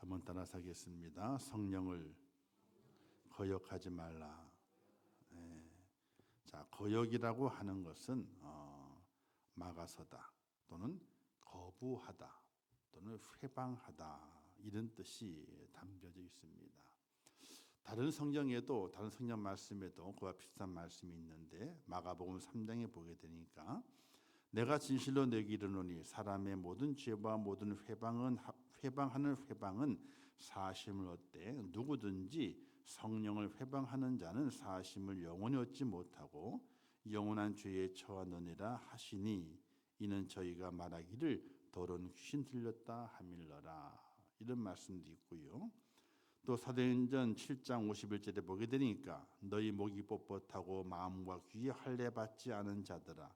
한번 따라서 하겠습니다. 성령을 거역하지 말라. 자, 거역이라고 하는 것은 막아서다 또는 거부하다 또는 회방하다 이런 뜻이 담겨져 있습니다. 다른 성경에도 다른 성경 말씀에도 그와 비슷한 말씀이 있는데 마가복음 3장에 보게 되니까 내가 진실로 너희에게 이르노니 사람의 모든 죄와 모든 회방하는 회방은 사하심을 얻되 누구든지 성령을 회방하는 자는 사하심을 영원히 얻지 못하고 영원한 죄에 처하느니라 하시니 이는 저희가 말하기를 더러운 귀신 들렸다 하밀러라 이런 말씀도 있고요. 또 사도행전 7장 51절에 보게 되니까 너희 목이 뻣뻣하고 마음과 귀에 할례 받지 않은 자들아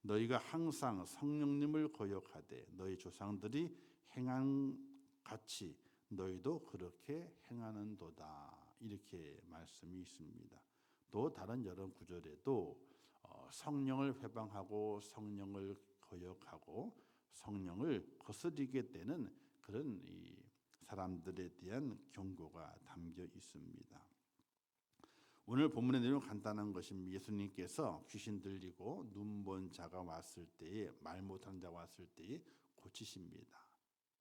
너희가 항상 성령님을 거역하되 너희 조상들이 행한 같이 너희도 그렇게 행하는도다 이렇게 말씀이 있습니다. 또 다른 여러 구절에도 성령을 회방하고 성령을 거역하고 성령을 거스르게 되는 그런 이 사람들에 대한 경고가 담겨 있습니다. 오늘 본문의 내용은 간단한 것입니다. 예수님께서 귀신 들리고 눈 본 자가 왔을 때에 말 못하는 자가 왔을 때에 고치십니다.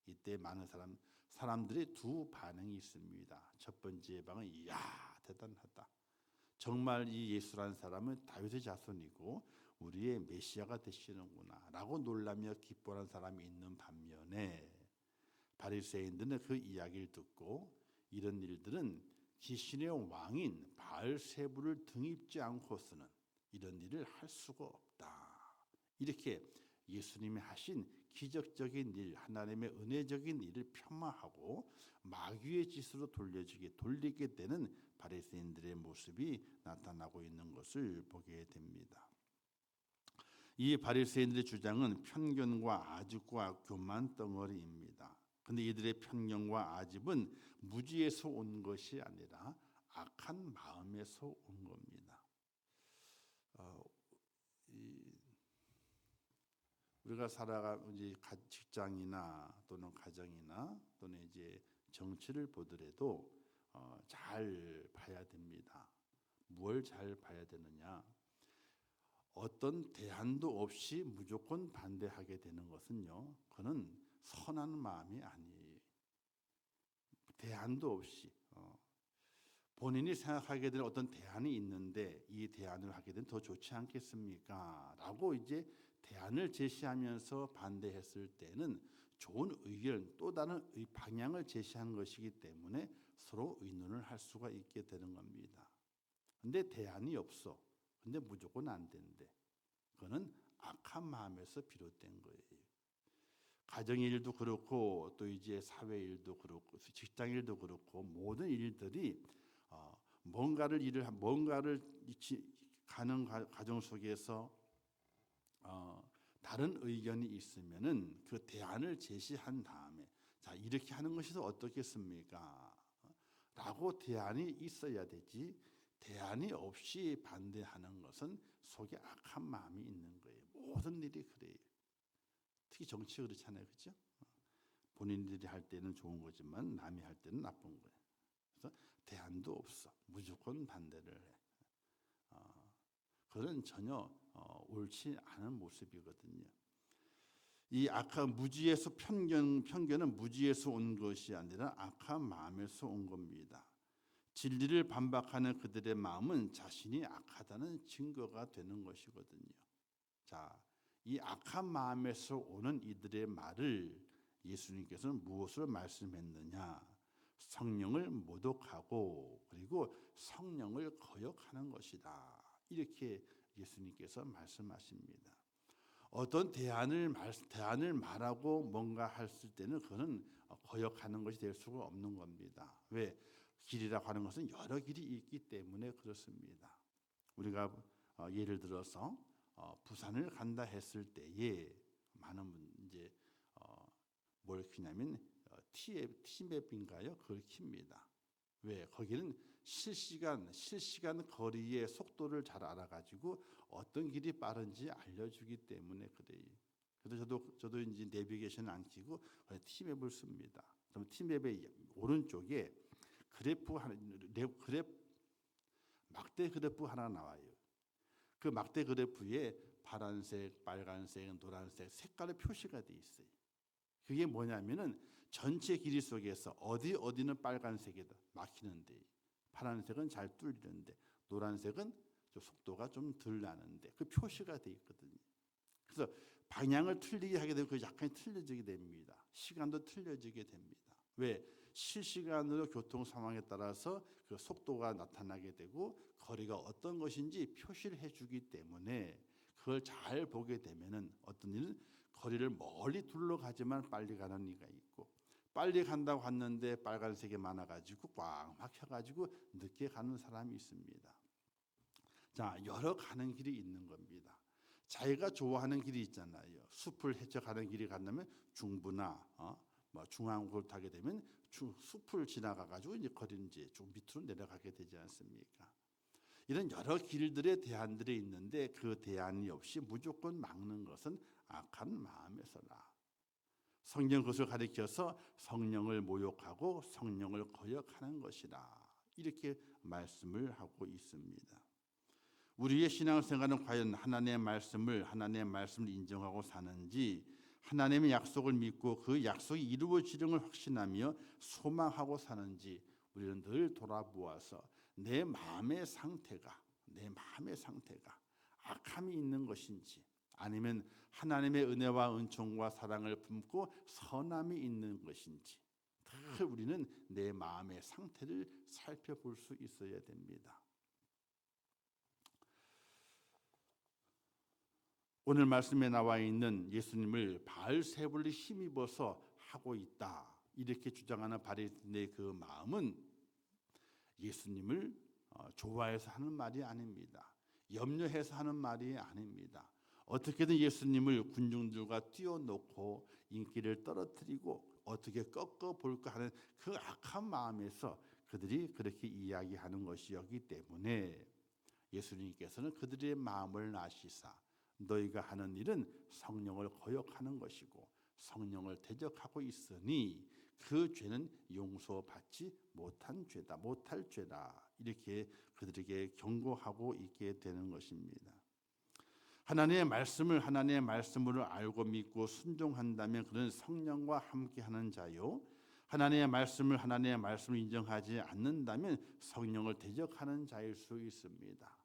이때 많은 사람들이 두 반응이 있습니다. 첫 번째 반응은 이야 대단하다. 정말 이 예수라는 사람은 다윗의 자손이고 우리의 메시아가 되시는구나 라고 놀라며 기뻐하는 사람이 있는 반면에 바리새인들은 그 이야기를 듣고 이런 일들은 귀신의 왕인 바알세부를 등입지 않고서는 이런 일을 할 수가 없다. 이렇게 예수님이 하신 기적적인 일, 하나님의 은혜적인 일을 폄하하고 마귀의 짓으로 돌리게 되는 바리새인들의 모습이 나타나고 있는 것을 보게 됩니다. 이 바리새인들의 주장은 편견과 아집과 교만 덩어리입니다. 그런데 이들의 편견과 아집은 무지에서 온 것이 아니라 악한 마음에서 온 겁니다. 우리가 이제 직장이나 또는 가정이나 또는 이제 정치를 보더라도 잘 봐야 됩니다. 뭘 잘 봐야 되느냐? 어떤 대안도 없이 무조건 반대하게 되는 것은요, 그는 선한 마음이 아니에요. 대안도 없이 본인이 생각하게 되는 어떤 대안이 있는데 이 대안을 하게 되면 더 좋지 않겠습니까? 라고 이제 대안을 제시하면서 반대했을 때는 좋은 의견 또 다른 방향을 제시한 것이기 때문에 서로 의논을 할 수가 있게 되는 겁니다. 근데 대안이 없어. 근데 무조건 안 된대. 그거는 악한 마음에서 비롯된 거예요. 가정 일도 그렇고 또 이제 사회 일도 그렇고 직장 일도 그렇고 모든 일들이 뭔가를 가는 과정 속에서 다른 의견이 있으면은 그 대안을 제시한 다음에 자 이렇게 하는 것이 더 어떻겠습니까? 라고 대안이 있어야 되지. 대안이 없이 반대하는 것은 속에 악한 마음이 있는 거예요. 모든 일이 그래요. 특히 정치가 그렇잖아요, 그렇죠? 본인들이 할 때는 좋은 거지만 남이 할 때는 나쁜 거예요. 그래서 대안도 없어. 무조건 반대를 해. 그건 전혀 옳지 않은 모습이거든요. 이 악한 무지에서 편견은 무지에서 온 것이 아니라 악한 마음에서 온 겁니다. 진리를 반박하는 그들의 마음은 자신이 악하다는 증거가 되는 것이거든요. 자, 이 악한 마음에서 오는 이들의 말을 예수님께서는 무엇을 말씀했느냐? 성령을 모독하고 그리고 성령을 거역하는 것이다. 이렇게 예수님께서 말씀하십니다. 어떤 대안을 말하고 뭔가 했을 때는 그거는 거역하는 것이 될 수가 없는 겁니다. 왜? 길이라고 하는 것은 여러 길이 있기 때문에 그렇습니다. 우리가 예를 들어서 부산을 간다 했을 때에 많은 분 이제 뭘 키냐면 티맵인가요? 그걸 킵니다. 왜? 거기는 실시간 거리의 속도를 잘 알아가지고 어떤 길이 빠른지 알려주기 때문에 그래요. 그래서 저도 이제 내비게이션을 안 키고 티맵을 씁니다. 그럼 티맵에 오른쪽에 막대 그래프 하나 나와요. 그 막대 그래프에 파란색, 빨간색, 노란색 색깔의 표시가 돼 있어요. 그게 뭐냐면은 전체 길이 속에서 어디는 빨간색이다 막히는데, 파란색은 잘 뚫리는데, 노란색은 속도가 좀 덜 나는데 그 표시가 돼 있거든요. 그래서 방향을 틀리게 하게 되면 그 약간 틀려지게 됩니다. 시간도 틀려지게 됩니다. 왜? 실시간으로 교통 상황에 따라서 그 속도가 나타나게 되고 거리가 어떤 것인지 표시를 해주기 때문에 그걸 잘 보게 되면은 어떤 일은 거리를 멀리 둘러가지만 빨리 가는 이가 있고, 빨리 간다고 했는데 빨간색이 많아가지고 꽉 막혀가지고 늦게 가는 사람이 있습니다. 자, 여러 가는 길이 있는 겁니다. 자기가 좋아하는 길이 있잖아요. 숲을 헤쳐 가는 길이 간다면 중부나 중앙고를 타게 되면 숲을 지나가가지고 이제 거리는 이제 좀 밑으로 내려가게 되지 않습니까? 이런 여러 길들의 대안들이 있는데 그 대안이 없이 무조건 막는 것은 악한 마음에서라. 성경 그것을 가리켜서 성령을 모욕하고 성령을 거역하는 것이라, 이렇게 말씀을 하고 있습니다. 우리의 신앙생활은 과연 하나님의 말씀을 인정하고 사는지, 하나님의 약속을 믿고 그 약속이 이루어지는 확신하며 소망하고 사는지 우리는 늘 돌아보아서 내 마음의 상태가 악함이 있는 것인지, 아니면 하나님의 은혜와 은총과 사랑을 품고 선함이 있는 것인지, 늘 우리는 내 마음의 상태를 살펴볼 수 있어야 됩니다. 오늘 말씀에 나와 있는 예수님을 바알세불이 힘입어서 하고 있다, 이렇게 주장하는 바리새인의 그 마음은 예수님을 좋아해서 하는 말이 아닙니다. 염려해서 하는 말이 아닙니다. 어떻게든 예수님을 군중들과 띄워놓고 인기를 떨어뜨리고 어떻게 꺾어볼까 하는 그 악한 마음에서 그들이 그렇게 이야기하는 것이었기 때문에 예수님께서는 그들의 마음을 아시사 너희가 하는 일은 성령을 거역하는 것이고 성령을 대적하고 있으니 그 죄는 용서받지 못할 죄다, 이렇게 그들에게 경고하고 있게 되는 것입니다. 하나님의 말씀을 하나님의 말씀으로 알고 믿고 순종한다면 그는 성령과 함께하는 자요, 하나님의 말씀을 인정하지 않는다면 성령을 대적하는 자일 수 있습니다.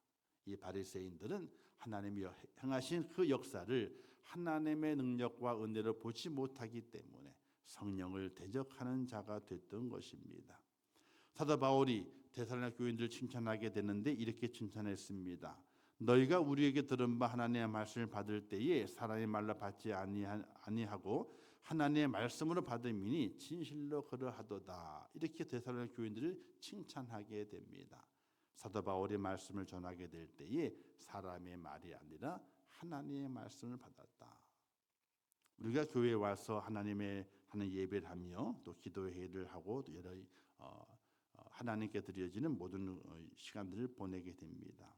이 바리새인들은 하나님이 행하신 그 역사를 하나님의 능력과 은혜로 보지 못하기 때문에 성령을 대적하는 자가 됐던 것입니다. 사도 바울이 데살로니가 교인들을 칭찬하게 되는데 이렇게 칭찬했습니다. 너희가 우리에게 들은 바 하나님의 말씀을 받을 때에 사람의 말로 받지 아니하고 하나님의 말씀으로 받음이니 진실로 그러하도다, 이렇게 데살로니가 교인들을 칭찬하게 됩니다. 사도 바울의 말씀을 전하게 될 때에 사람의 말이 아니라 하나님의 말씀을 받았다. 우리가 교회에 와서 하나님의 하는 예배를 하며 또 기도회를 하고 또 여러 하나님께 드려지는 모든 시간들을 보내게 됩니다.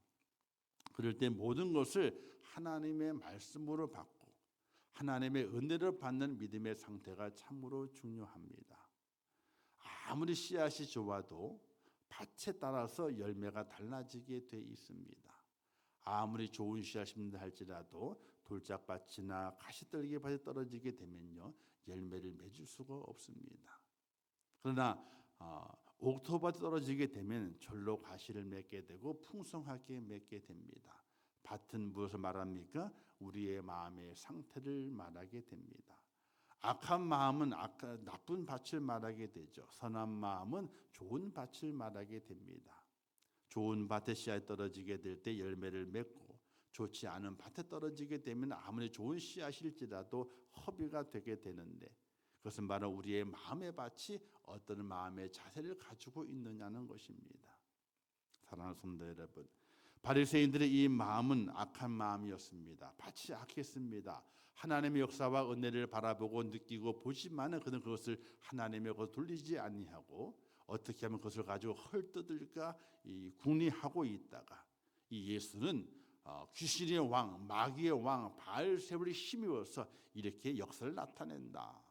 그럴 때 모든 것을 하나님의 말씀으로 받고 하나님의 은혜를 받는 믿음의 상태가 참으로 중요합니다. 아무리 씨앗이 좋아도 밭에 따라서 열매가 달라지게 돼 있습니다. 아무리 좋은 씨앗입니다 할지라도 돌짝밭이나 가시떨기 밭에 떨어지게 되면요 열매를 맺을 수가 없습니다. 그러나 옥토밭에 떨어지게 되면 절로 가시를 맺게 되고 풍성하게 맺게 됩니다. 밭은 무엇을 말합니까? 우리의 마음의 상태를 말하게 됩니다. 악한 마음은 나쁜 밭을 말하게 되죠. 선한 마음은 좋은 밭을 말하게 됩니다. 좋은 밭에 씨앗이 떨어지게 될 때 열매를 맺고 좋지 않은 밭에 떨어지게 되면 아무리 좋은 씨앗일지라도 허비가 되게 되는데, 그것은 바로 우리의 마음의 밭이 어떤 마음의 자세를 가지고 있느냐는 것입니다. 사랑하는 성도 여러분, 바리새인들의 이 마음은 악한 마음이었습니다. 밭이 악했습니다. 하나님의 역사와 은혜를 바라보고 느끼고 보지만은 그는 그것을 하나님의 것으로 돌리지 아니하고 어떻게 하면 그것을 가지고 헐뜯을까 궁리하고 있다가 이 예수는 귀신의 왕, 마귀의 왕 바알세불이 힘입어서 이렇게 역사를 나타낸다,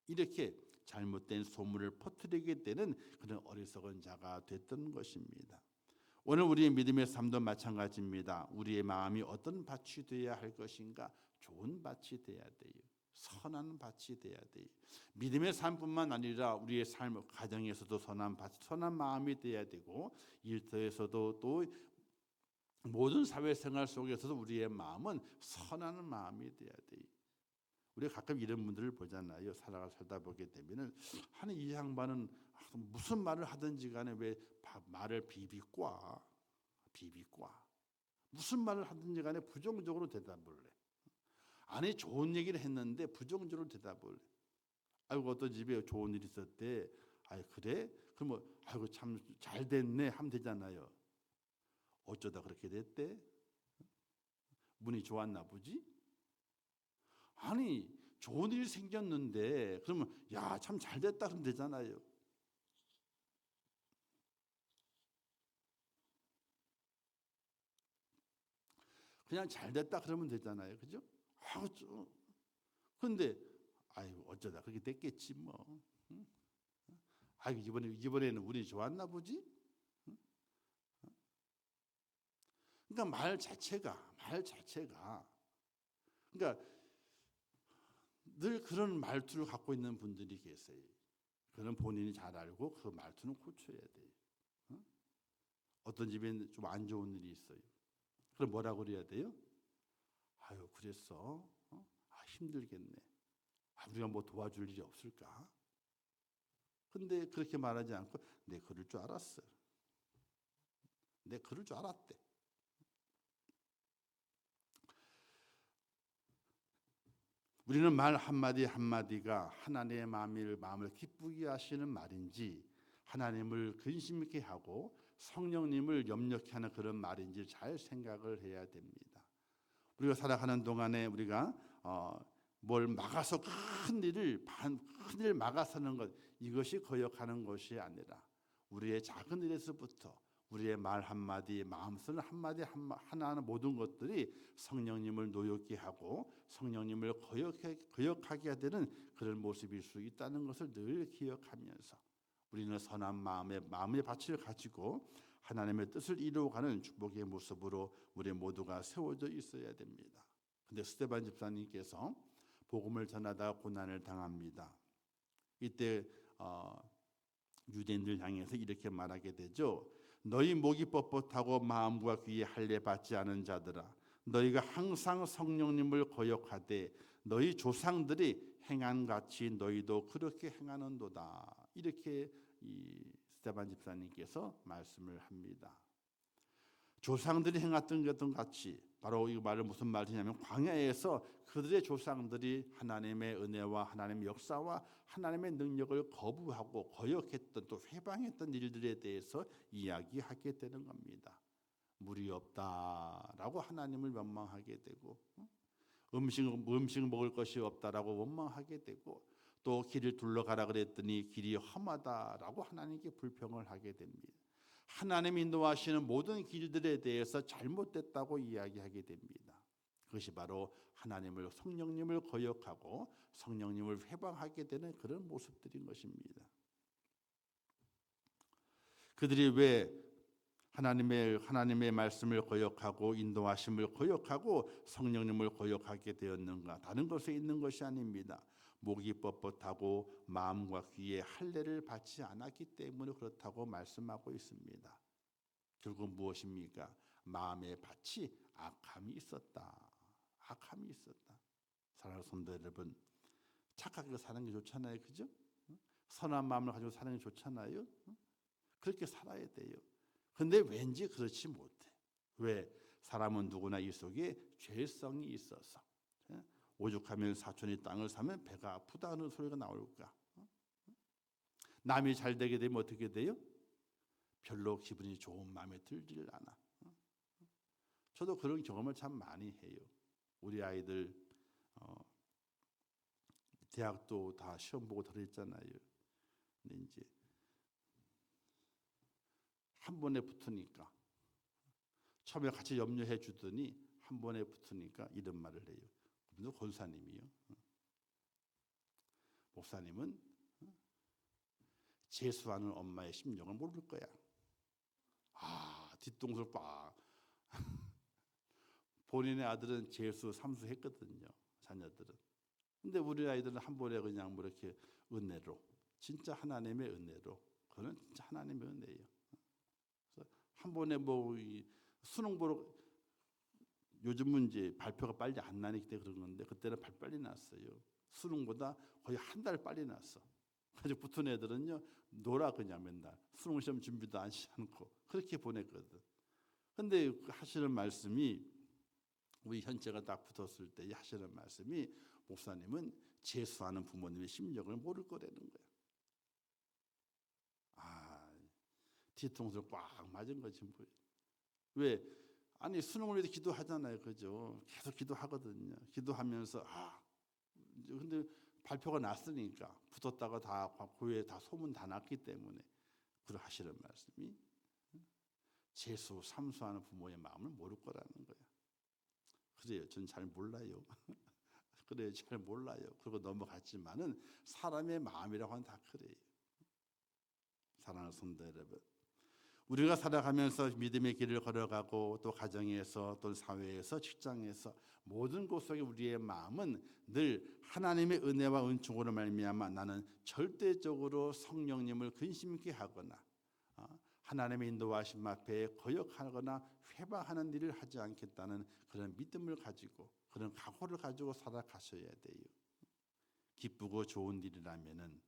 이렇게 잘못된 소문을 퍼뜨리게 되는 그런 어리석은 자가 됐던 것입니다. 오늘 우리의 믿음의 삶도 마찬가지입니다. 우리의 마음이 어떤 밭이 되어야 할 것인가? 좋은 밭이 되어야 돼요. 선한 밭이 되어야 돼요. 믿음의 삶뿐만 아니라 우리의 삶, 가정에서도 선한 밭, 선한 마음이 되어야 되고, 일터에서도 또 모든 사회생활 속에서도 우리의 마음은 선한 마음이 되어야 돼요. 우리가 가끔 이런 분들을 보잖아요. 살다 보게 되면은 하는 이 양반은 무슨 말을 하든지 간에 왜 말을 비비꼬아 무슨 말을 하든지 간에 부정적으로 대답을 해. 아니 좋은 얘기를 했는데 부정적으로 대답을 해. 아이고 어떤 집에 좋은 일이 있었대. 아이 그래? 그럼 뭐 아이고 참 잘 됐네 하면 되잖아요. 어쩌다 그렇게 됐대? 운이 좋았나 보지? 아니 좋은 일이 생겼는데 그러면 야 참 잘 됐다 그러면 되잖아요. 그냥 잘 됐다 그러면 되잖아요. 그죠? 그런데 아이고 어쩌다 그렇게 됐겠지 뭐. 응? 아이고 이번에는 운이 좋았나 보지? 응? 그러니까 말 자체가 그러니까 늘 그런 말투를 갖고 있는 분들이 계세요. 그는 본인이 잘 알고 그 말투는 고쳐야 돼요. 응? 어떤 집에 좀 안 좋은 일이 있어요. 그럼 뭐라고 그래야 돼요? 아유 그랬어. 힘들겠네. 우리가 뭐 도와줄 일이 없을까? 근데 그렇게 말하지 않고 내 그럴 줄 알았어. 내 그럴 줄 알았대. 우리는 말 한마디 한마디가 하나님의 마음을 기쁘게 하시는 말인지 하나님을 근심 있게 하고 성령님을 염려케 하는 그런 말인지 잘 생각을 해야 됩니다. 우리가 살아가는 동안에 우리가 뭘 막아서 큰 일을 막아서는 것 이것이 거역하는 것이 아니라 우리의 작은 일에서부터 우리의 말 한마디 마음쓰는 한마디 하나하나 모든 것들이 성령님을 노엽게 하고 성령님을 거역하게 되는 그런 모습일 수 있다는 것을 늘 기억하면서 우리는 선한 마음의 밭을 가지고 하나님의 뜻을 이루어가는 축복의 모습으로 우리 모두가 세워져 있어야 됩니다. 근데 스데반 집사님께서 복음을 전하다 고난을 당합니다. 이때 유대인들 향해서 이렇게 말하게 되죠. 너희 목이 뻣뻣하고 마음과 귀에 할례 받지 않은 자들아, 너희가 항상 성령님을 거역하되 너희 조상들이 행한 같이 너희도 그렇게 행하는도다. 이렇게 이 스데반 집사님께서 말씀을 합니다. 조상들이 행했던 것 같이 바로 이 말은 무슨 말이냐면 광야에서 그들의 조상들이 하나님의 은혜와 하나님의 역사와 하나님의 능력을 거부하고 거역했던 또 회방했던 일들에 대해서 이야기하게 되는 겁니다. 물이 없다라고 하나님을 원망하게 되고 음식 먹을 것이 없다라고 원망하게 되고 또 길을 둘러가라 그랬더니 길이 험하다라고 하나님께 불평을 하게 됩니다. 하나님 인도하시는 모든 길들에 대해서 잘못됐다고 이야기하게 됩니다. 그것이 바로 하나님을 성령님을 거역하고 성령님을 회방하게 되는 그런 모습들인 것입니다. 그들이 왜 하나님의 말씀을 거역하고 인도하심을 거역하고 성령님을 거역하게 되었는가? 다른 것에 있는 것이 아닙니다. 목이 뻣뻣하고 마음과 귀에 할례를 받지 않았기 때문에 그렇다고 말씀하고 있습니다. 결국 무엇입니까? 마음의 밭이 악함이 있었다. 사랑하는 성도 여러분, 착하게 사는 게 좋잖아요, 그죠? 선한 마음을 가지고 사는 게 좋잖아요. 그렇게 살아야 돼요. 근데 왠지 그렇지 못해. 왜? 사람은 누구나 이 속에 죄성이 있어서 오죽하면 사촌이 땅을 사면 배가 아프다는 소리가 나올까? 남이 잘 되게 되면 어떻게 돼요? 별로 기분이 좋은 마음에 들질 않아. 저도 그런 경험을 참 많이 해요. 우리 아이들 대학도 다 시험 보고 들어있잖아요. 근데 이제 한 번에 붙으니까 처음에 같이 염려해 주더니 한 번에 붙으니까 이런 말을 해요. 그분도 권사님이요. 목사님은 재수하는 엄마의 심정을 모를 거야. 뒤통수를 빡. 본인의 아들은 재수, 삼수 했거든요. 자녀들은. 근데 우리 아이들은 한 번에 그냥 뭐 이렇게 은혜로, 진짜 하나님의 은혜로, 그거는 진짜 하나님의 은혜예요. 그래서 한 번에 뭐 수능 보러, 요즘은 이제 발표가 빨리 안 나기 때문에 그런 건데 그때는 빨리 났어요. 수능보다 거의 한 달 빨리 났어. 그래서 붙은 애들은요 놀아 그냥 맨날 수능 시험 준비도 하지 않고 그렇게 보냈거든. 근데 하시는 말씀이, 우리 현재가 딱 붙었을 때 하시는 말씀이, 목사님은 재수하는 부모님의 심정을 모를 거라는 거야. 뒤통수를 꽉 맞은 거지 뭐. 왜? 아니 수능을 위해서 기도하잖아요, 그죠? 계속 기도하거든요. 기도하면서 근데 발표가 났으니까 붙었다가 다 고에 다 소문 다 났기 때문에 그러 하시는 말씀이, 재수 삼수하는 부모의 마음을 모를 거라는 거야. 그래요, 전 잘 몰라요. 그래요, 잘 몰라요. 그러고 넘어갔지만은 사람의 마음이라고 하는 다 그래요. 사랑하는 성도 여러분, 우리가 살아가면서 믿음의 길을 걸어가고 또 가정에서 또 사회에서 직장에서 모든 곳 속에 우리의 마음은 늘 하나님의 은혜와 은총으로 말미암아 나는 절대적으로 성령님을 근심 있게 하거나 하나님의 인도하심 앞에 거역하거나 회방하는 일을 하지 않겠다는 그런 믿음을 가지고 그런 각오를 가지고 살아가셔야 돼요. 기쁘고 좋은 일이라면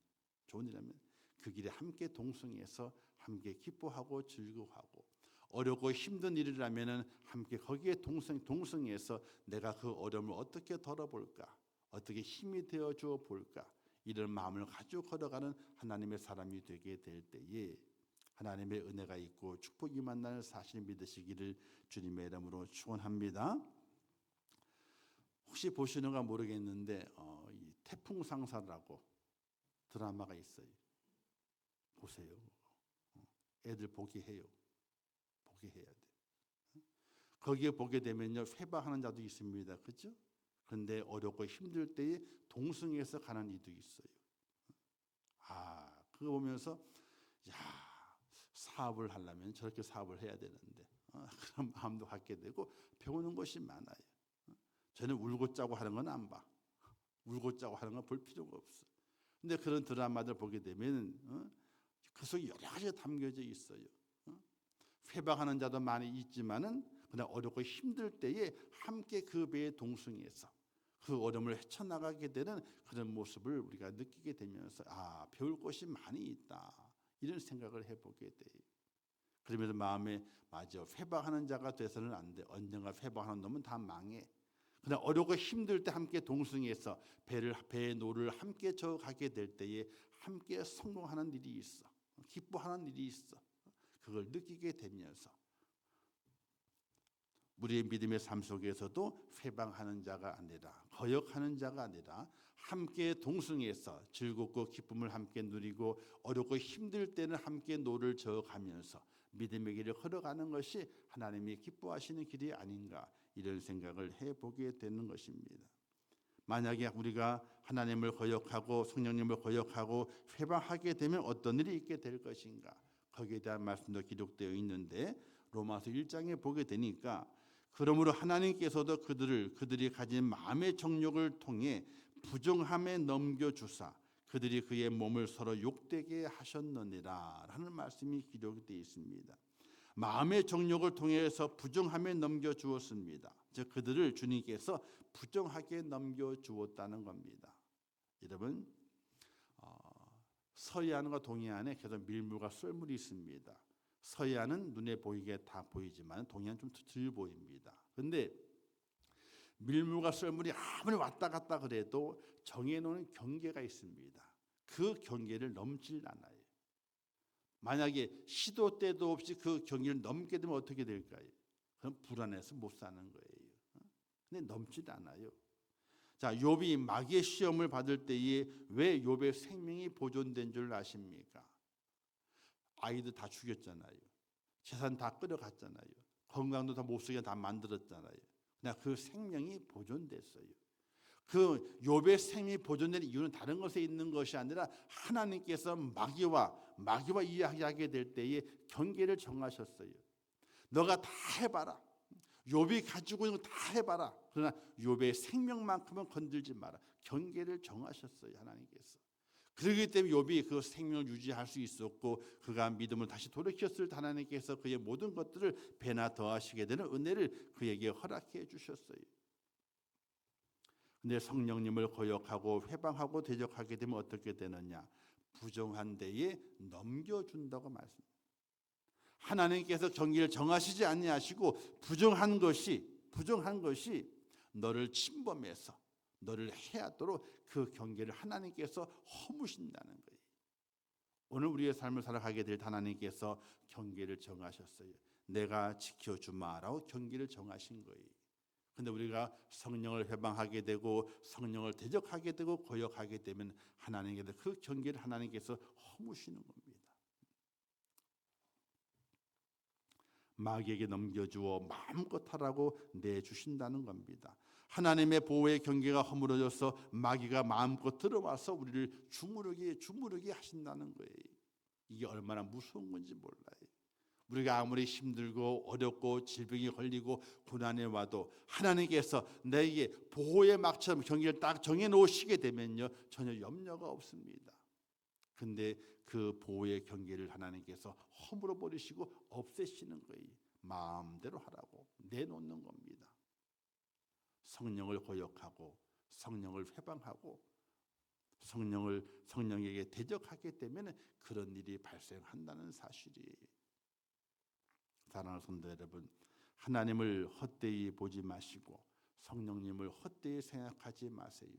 그 길에 함께 동성해서 함께 기뻐하고 즐거워하고, 어렵고 힘든 일이라면 함께 거기에 동성해서 내가 그 어려움을 어떻게 덜어볼까, 어떻게 힘이 되어 주어 볼까, 이런 마음을 가지고 걸어가는 하나님의 사람이 되게 될 때에 하나님의 은혜가 있고 축복이 만나는 사실 믿으시기를 주님의 이름으로 축원합니다. 혹시 보시는가 모르겠는데 이 태풍상사라고 드라마가 있어요. 보세요. 애들 보게 해요. 보게 해야 돼. 거기에 보게 되면요 회방하는 자도 있습니다. 그렇죠? 그런데 어렵고 힘들 때에 동승해서 가는 이도 있어요. 그거 보면서 사업을 하려면 저렇게 사업을 해야 되는데 그런 마음도 갖게 되고 배우는 것이 많아요. 저는 울고 짜고 하는 건 안 봐. 울고 짜고 하는 건 볼 필요가 없어. 근데 그런 드라마들 보게 되면 그 속에 여러 가지가 담겨져 있어요. 회방하는 자도 많이 있지만은 그냥 어렵고 힘들 때에 함께 그 배에 동승해서 그 어려움을 헤쳐나가게 되는 그런 모습을 우리가 느끼게 되면서 배울 것이 많이 있다, 이런 생각을 해보게 돼요. 그러면서 마음에 회방하는 자가 돼서는 안 돼. 언젠가 회방하는 놈은 다 망해. 그냥 어렵고 힘들 때 함께 동승해서 배의 노를 함께 저어가게 될 때에 함께 성공하는 일이 있어. 기뻐하는 일이 있어. 그걸 느끼게 되면서 우리의 믿음의 삶 속에서도 회방하는 자가 아니라 거역하는 자가 아니라 함께 동승해서 즐겁고 기쁨을 함께 누리고 어렵고 힘들 때는 함께 노를 저어가면서 믿음의 길을 걸어가는 것이 하나님이 기뻐하시는 길이 아닌가, 이런 생각을 해보게 되는 것입니다. 만약에 우리가 하나님을 거역하고 성령님을 거역하고 회방하게 되면 어떤 일이 있게 될 것인가, 거기에 대한 말씀도 기록되어 있는데 로마서 1장에 보게 되니까, 그러므로 하나님께서도 그들이 가진 마음의 정욕을 통해 부정함에 넘겨주사 그들이 그의 몸을 서로 욕되게 하셨느니라 라는 말씀이 기록되어 있습니다. 마음의 정욕을 통해서 부정함에 넘겨주었습니다. 즉 그들을 주님께서 부정하게 넘겨주었다는 겁니다. 여러분, 서해안과 동해안에 계속 밀물과 썰물이 있습니다. 서해안은 눈에 보이게 다 보이지만 동해안은 좀 덜 보입니다. 그런데 밀물과 썰물이 아무리 왔다 갔다 그래도 정해놓은 경계가 있습니다. 그 경계를 넘질 않아요. 만약에 시도 때도 없이 그 경계를 넘게 되면 어떻게 될까요? 그럼 불안해서 못 사는 거예요. 근데 넘질 않아요. 자, 욥이 마귀의 시험을 받을 때에 왜 욥의 생명이 보존된 줄 아십니까? 아이들 다 죽였잖아요. 재산 다 끌어갔잖아요. 건강도 다 못쓰게 다 만들었잖아요. 그냥 그 생명이 보존됐어요. 그 욥의 생명이 보존된 이유는 다른 것에 있는 것이 아니라 하나님께서 마귀와 이야기하게 될 때에 경계를 정하셨어요. 너가 다 해봐라. 욥이 가지고 있는 거 다 해봐라. 그러나 욥의 생명만큼은 건들지 마라. 경계를 정하셨어요, 하나님께서. 그렇기 때문에 욥이 그 생명을 유지할 수 있었고 그가 믿음을 다시 돌이켰을 때 하나님께서 그의 모든 것들을 배나 더하시게 되는 은혜를 그에게 허락해 주셨어요. 근데 성령님을 거역하고 회방하고 대적하게 되면 어떻게 되느냐? 부정한 데에 넘겨준다고 말씀합니다. 하나님께서 경계를 정하시지 아니하시고 부정한 것이 너를 침범해서 너를 해하도록 그 경계를 하나님께서 허무신다는 거예요. 오늘 우리의 삶을 살아가게 될 하나님께서 경계를 정하셨어요. 내가 지켜주마라고 경계를 정하신 거예요. 근데 우리가 성령을 회방하게 되고 성령을 대적하게 되고 거역하게 되면 하나님께서 그 경계를 하나님께서 허무시는 겁니다. 마귀에게 넘겨주어 마음껏 하라고 내주신다는 겁니다. 하나님의 보호의 경계가 허물어져서 마귀가 마음껏 들어와서 우리를 주무르게 하신다는 거예요. 이게 얼마나 무서운 건지 몰라요. 우리가 아무리 힘들고 어렵고 질병이 걸리고 고난에 와도 하나님께서 내게 보호의 막처럼 경계를 딱 정해놓으시게 되면요 전혀 염려가 없습니다. 근데 그 보호의 경계를 하나님께서 허물어 버리시고 없애시는 거예요. 마음대로 하라고 내놓는 겁니다. 성령을 거역하고 성령을 회방하고 성령에게 대적하게 되면 그런 일이 발생한다는 사실이에요. 사랑하는 성도 여러분, 하나님을 헛되이 보지 마시고 성령님을 헛되이 생각하지 마세요.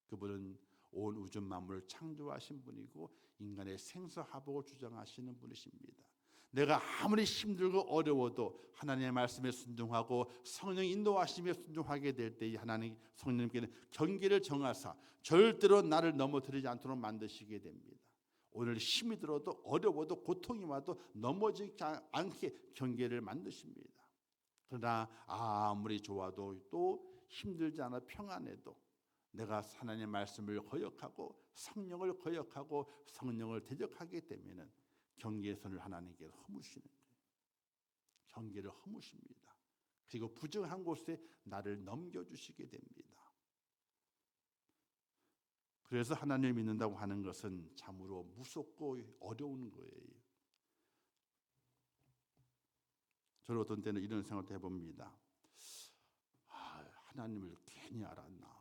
그분은 온 우주 만물을 창조하신 분이고 인간의 생사화복을 주장하시는 분이십니다. 내가 아무리 힘들고 어려워도 하나님의 말씀에 순종하고 성령 인도하심에 순종하게 될 때 하나님 성령님께는 경계를 정하사 절대로 나를 넘어뜨리지 않도록 만드시게 됩니다. 오늘 힘이 들어도 어려워도 고통이 와도 넘어지지 않게 경계를 만드십니다. 그러나 아무리 좋아도 또 힘들지 않아 평안해도 내가 하나님의 말씀을 거역하고 성령을 거역하고 성령을 대적하게 되면은 경계선을 하나님께서 허무시는 거예요. 경계를 허무십니다. 그리고 부정한 곳에 나를 넘겨주시게 됩니다. 그래서 하나님을 믿는다고 하는 것은 참으로 무섭고 어려운 거예요. 저는 어떤 때는 이런 생각도 해봅니다. 하나님을 괜히 알았나.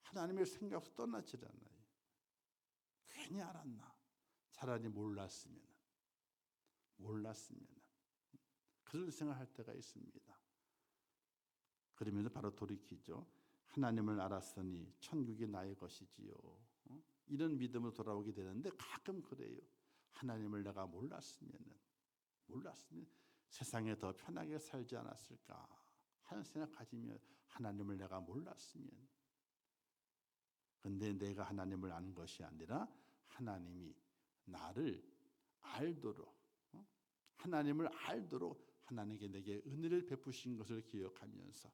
하나님의 생각에서 떠나질 않아요. 괜히 알았나. 차라리 몰랐으면 그런 생각할 때가 있습니다. 그러면서 바로 돌이키죠. 하나님을 알았으니 천국이 나의 것이지요. 이런 믿음으로 돌아오게 되는데 가끔 그래요. 하나님을 내가 몰랐으면 세상에 더 편하게 살지 않았을까 하는 생각 가지며 하나님을 내가 몰랐으면. 근데 내가 하나님을 아는 것이 아니라 하나님이 나를 알도록 하나님을 알도록 하나님께 내게 은혜를 베푸신 것을 기억하면서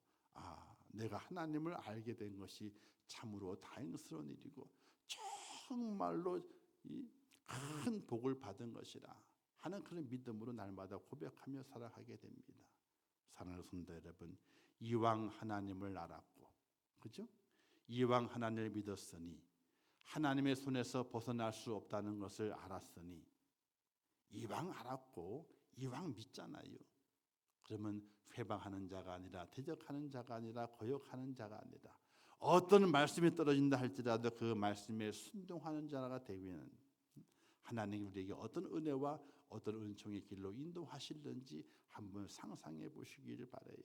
내가 하나님을 알게 된 것이 참으로 다행스러운 일이고 정말로 큰 복을 받은 것이라 하는 그런 믿음으로 날마다 고백하며 살아가게 됩니다. 사랑하는 성도 여러분, 이왕 하나님을 알았고, 그죠? 이왕 하나님을 믿었으니 하나님의 손에서 벗어날 수 없다는 것을 알았으니 이왕 알았고 이왕 믿잖아요. 그러면 회방하는 자가 아니라 대적하는 자가 아니라 거역하는 자가 아니라 어떤 말씀이 떨어진다 할지라도 그 말씀에 순종하는 자가 되면 하나님이 우리에게 어떤 은혜와 어떤 은총의 길로 인도하실는지 한번 상상해 보시기를 바라요.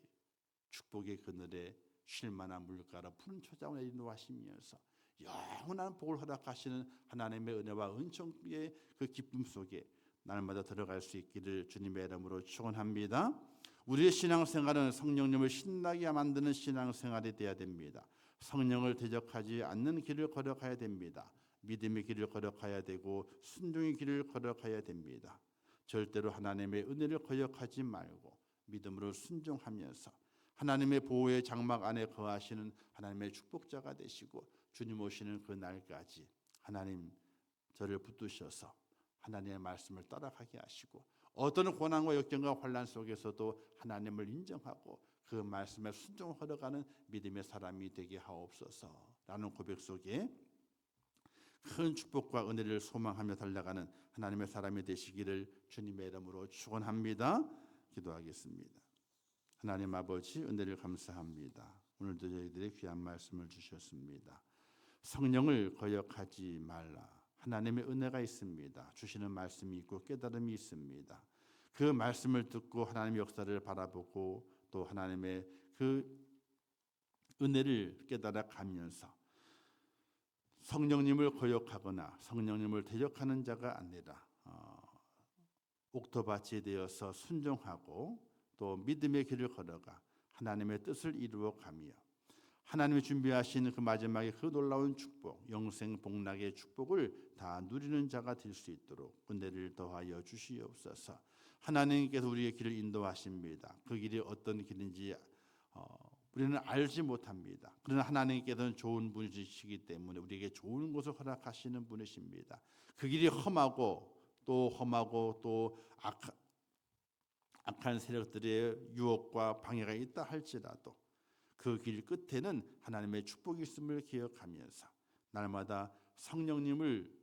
축복의 그늘에 쉴만한 물가로 푸른 초장을 인도하시면서 영원한 복을 허락하시는 하나님의 은혜와 은총의 그 기쁨 속에 날마다 들어갈 수 있기를 주님의 이름으로 축원합니다. 우리의 신앙생활은 성령님을 신나게 만드는 신앙생활이 되어야 됩니다. 성령을 대적하지 않는 길을 걸어가야 됩니다. 믿음의 길을 걸어가야 되고 순종의 길을 걸어가야 됩니다. 절대로 하나님의 은혜를 거역하지 말고 믿음으로 순종하면서 하나님의 보호의 장막 안에 거하시는 하나님의 축복자가 되시고 주님 오시는 그 날까지 하나님 저를 붙드셔서 하나님의 말씀을 따라가게 하시고 어떤 고난과 역경과 환난 속에서도 하나님을 인정하고 그 말씀에 순종하려가는 믿음의 사람이 되게 하옵소서라는 고백 속에 큰 축복과 은혜를 소망하며 달려가는 하나님의 사람이 되시기를 주님의 이름으로 축원합니다. 기도하겠습니다. 하나님 아버지 은혜를 감사합니다. 오늘도 저희들의 귀한 말씀을 주셨습니다. 성령을 거역하지 말라. 하나님의 은혜가 있습니다. 주시는 말씀이 있고 깨달음이 있습니다. 그 말씀을 듣고 하나님의 역사를 바라보고 또 하나님의 그 은혜를 깨달아 가면서 성령님을 거역하거나 성령님을 대적하는 자가 아니라 옥토밭이 되어서 순종하고 또 믿음의 길을 걸어가 하나님의 뜻을 이루어 가며 하나님이 준비하신 그 마지막에 그 놀라운 축복, 영생 복락의 축복을 다 누리는 자가 될 수 있도록 은혜를 더하여 주시옵소서. 하나님께서 우리의 길을 인도하십니다. 그 길이 어떤 길인지 우리는 알지 못합니다. 그러나 하나님께서는 좋은 분이시기 때문에 우리에게 좋은 것을 허락하시는 분이십니다. 그 길이 험하고 또 악한 세력들의 유혹과 방해가 있다 할지라도 그 길 끝에는 하나님의 축복이 있음을 기억하면서 날마다 성령님을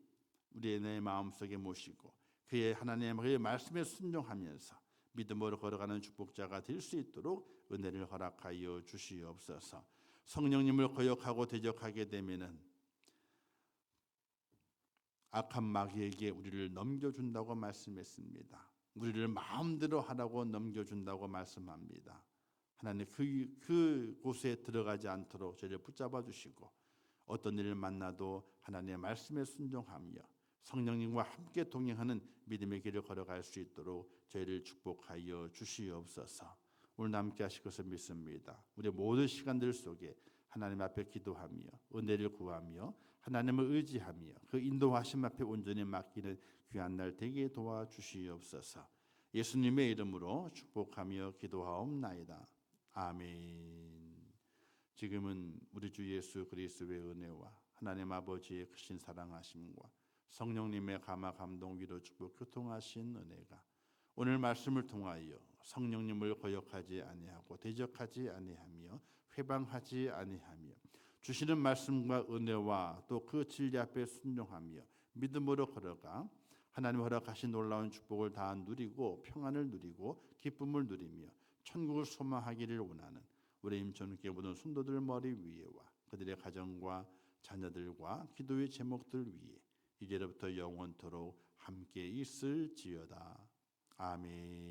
우리의 내 마음속에 모시고 그의 하나님의 말씀에 순종하면서 믿음으로 걸어가는 축복자가 될 수 있도록 은혜를 허락하여 주시옵소서. 성령님을 거역하고 대적하게 되면은 악한 마귀에게 우리를 넘겨준다고 말씀했습니다. 우리를 마음대로 하라고 넘겨준다고 말씀합니다. 하나님 그곳에 들어가지 않도록 저희를 붙잡아 주시고 어떤 일을 만나도 하나님의 말씀에 순종하며 성령님과 함께 동행하는 믿음의 길을 걸어갈 수 있도록 저희를 축복하여 주시옵소서. 오늘 함께 하실 것을 믿습니다. 우리 모든 시간들 속에 하나님 앞에 기도하며 은혜를 구하며 하나님을 의지하며 그 인도하심 앞에 온전히 맡기는 귀한 날 되게 도와주시옵소서. 예수님의 이름으로 축복하며 기도하옵나이다. 아멘. 지금은 우리 주 예수 그리스도의 은혜와 하나님 아버지의 크신 사랑하심과 성령님의 감화 감동 위로 축복 교통하신 은혜가 오늘 말씀을 통하여 성령님을 거역하지 아니하고 대적하지 아니하며 회방하지 아니하며 주시는 말씀과 은혜와 또 그 진리 앞에 순종하며 믿음으로 걸어가 하나님 허락하신 놀라운 축복을 다 누리고 평안을 누리고 기쁨을 누리며 천국을 소망하기를 원하는 우리 임천국의 모든 성도들 머리 위에와 그들의 가정과 자녀들과 기도의 제목들 위에 이제로부터 영원토록 함께 있을지어다. 아멘.